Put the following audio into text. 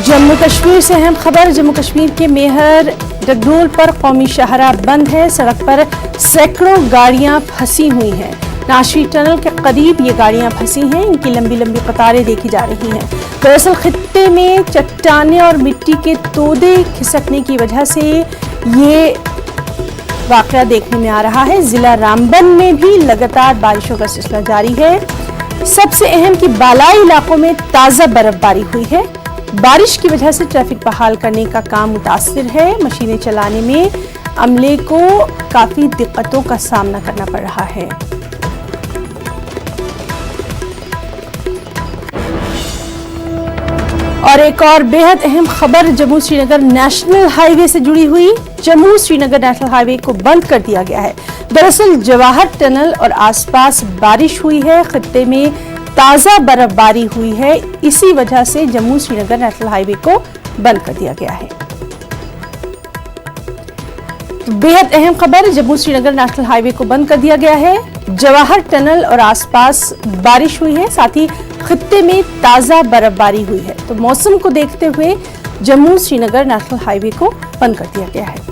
जम्मू कश्मीर से अहम खबर। जम्मू कश्मीर के मेहर डगडोल पर कौमी शाहराह बंद है। सड़क पर सैकड़ों गाड़ियां फंसी हुई हैं। नाशी टनल के करीब ये गाड़ियां फंसी हैं। इनकी लंबी लंबी कतारें देखी जा रही हैं। दरअसल खित्ते में चट्टानें और मिट्टी के तोदे खिसकने की वजह से ये वाकया देखने में आ रहा है। जिला रामबन में भी लगातार बारिशों का सिलसिला जारी है। सबसे अहम कि बालाई इलाकों में ताजा बर्फबारी हुई है। बारिश की वजह से ट्रैफिक बहाल करने का काम मुतासिर है। मशीनें चलाने में अमले को काफी दिक्कतों का सामना करना पड़ रहा है। और एक और बेहद अहम खबर जम्मू श्रीनगर नेशनल हाईवे से जुड़ी हुई। जम्मू श्रीनगर नेशनल हाईवे को बंद कर दिया गया है। दरअसल जवाहर टनल और आसपास बारिश हुई है। खित्ते में ताजा बर्फबारी हुई है। इसी वजह से जम्मू श्रीनगर नेशनल हाईवे को बंद कर दिया गया है। तो बेहद अहम खबर, जम्मू श्रीनगर नेशनल हाईवे को बंद कर दिया गया है। जवाहर टनल और आसपास बारिश हुई है, साथ ही खित्ते में ताजा बर्फबारी हुई है। तो मौसम को देखते हुए जम्मू श्रीनगर नेशनल हाईवे को बंद कर दिया गया है।